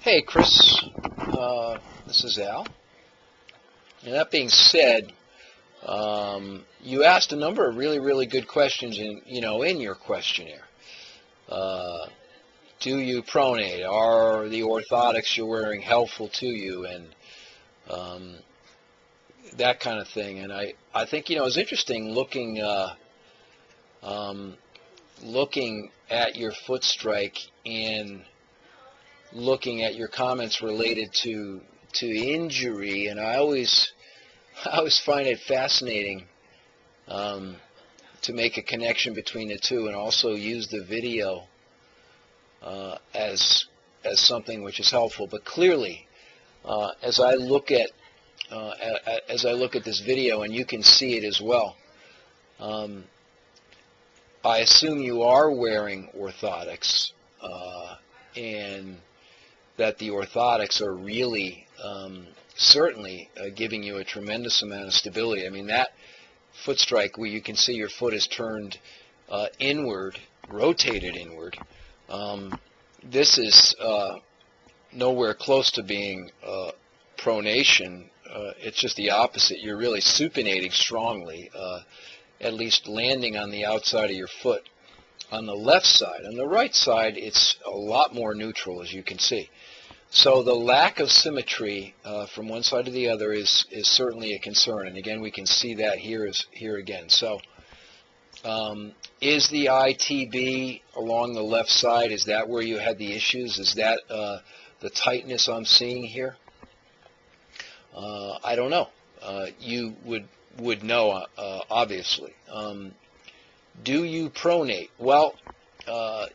Hey, Chris. This is Al. And that being said, you asked a number of really good questions in your questionnaire. Do you pronate? Are the orthotics you're wearing helpful to you? And that kind of thing. And I think it's interesting looking at your foot strike and looking at your comments related to injury, and I always find it fascinating to make a connection between the two, and also use the video as something which is helpful. But clearly, as I look at this video, and you can see it as well, I assume you are wearing orthotics, and that the orthotics are really certainly giving you a tremendous amount of stability. I mean, that foot strike where you can see your foot is turned inward, rotated inward, this is nowhere close to being pronation. It's just the opposite. You're really supinating strongly, at least landing on the outside of your foot on the left side. On the right side, it's a lot more neutral, as you can see. So the lack of symmetry from one side to the other is certainly a concern. And again, we can see that here again. So is the ITB along the left side, is that where you had the issues? Is that the tightness I'm seeing here? I don't know. You would know, obviously. Do you pronate? Well,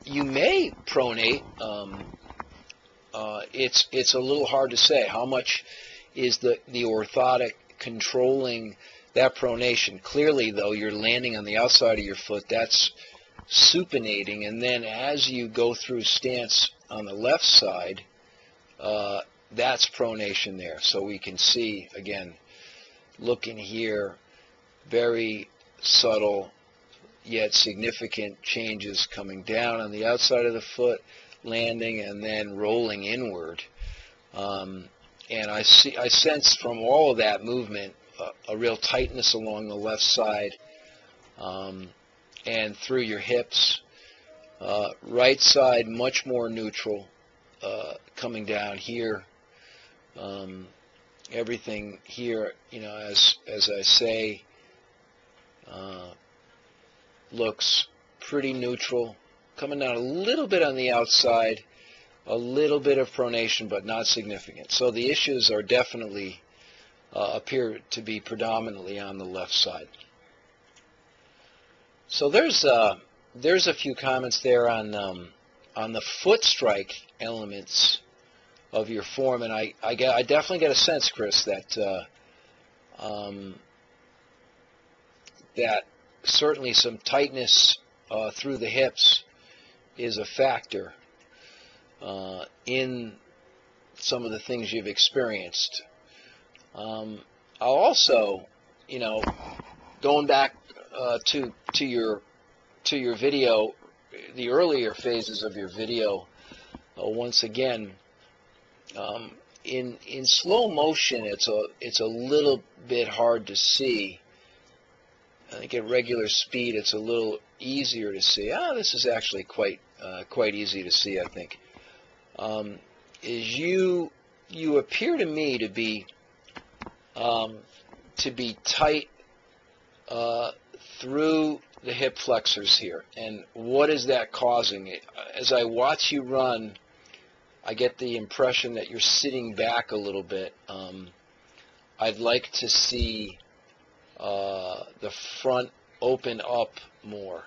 you may pronate. It's a little hard to say. How much is the orthotic controlling that pronation? Clearly, though, you're landing on the outside of your foot. That's supinating, and then as you go through stance on the left side, that's pronation there. So we can see, again, looking here, very subtle yet significant changes coming down on the outside of the foot, landing, and then rolling inward. And I sense from all of that movement a real tightness along the left side and through your hips. Right side much more neutral, coming down here. Everything here, as I say, looks pretty neutral. Coming down a little bit on the outside, a little bit of pronation, but not significant. So the issues are definitely appear to be predominantly on the left side. So there's a few comments there on the foot strike elements of your form, and I definitely get a sense, Chris, that that certainly some tightness through the hips is a factor in some of the things you've experienced. I'll also, going back to your video, the earlier phases of your video, once again, in slow motion, it's a little bit hard to see. I think at regular speed, it's a little easier to see. This is actually quite easy to see, I think. Is you appear to me to be tight through the hip flexors here. And what is that causing? As I watch you run, I get the impression that you're sitting back a little bit. I'd like to see the front open up more.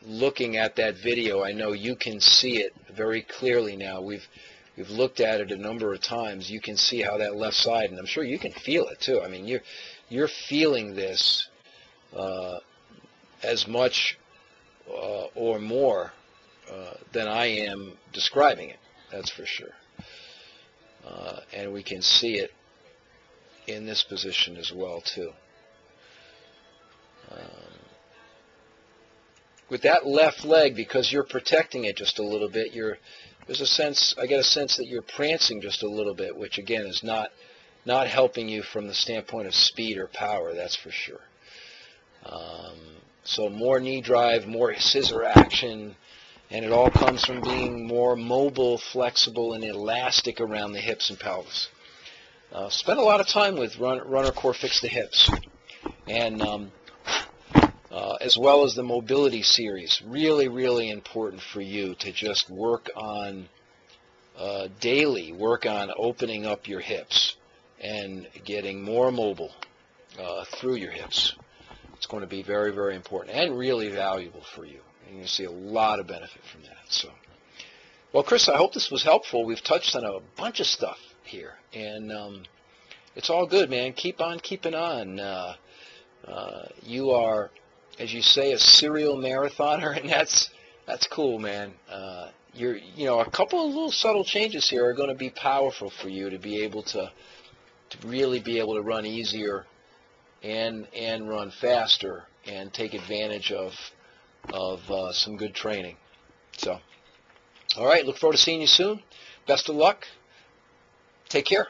Looking at that video, I know you can see it very clearly now. We've looked at it a number of times. You can see how that left side, and I'm sure you can feel it too. I mean, you're feeling this as much or more than I am describing it. That's for sure. And we can see it in this position as well too. with that left leg, because you're protecting it just a little bit, there's a sense, I get a sense that you're prancing just a little bit, which again is not helping you from the standpoint of speed or power, that's for sure. So more knee drive, more scissor action, and it all comes from being more mobile, flexible, and elastic around the hips and pelvis. Spend a lot of time with Runner Core Fix the Hips, and as well as the mobility series. Really, really important for you to just work on daily, work on opening up your hips and getting more mobile through your hips. It's going to be very, very important and really valuable for you. And you'll see a lot of benefit from that. So, well, Chris, I hope this was helpful. We've touched on a bunch of stuff here, and it's all good, man. Keep on keeping on. You are, as you say, a serial marathoner, and that's cool, man. A couple of little subtle changes here are going to be powerful for you to be able to really be able to run easier and run faster and take advantage of some good training. So, all right, look forward to seeing you soon. Best of luck. Take care.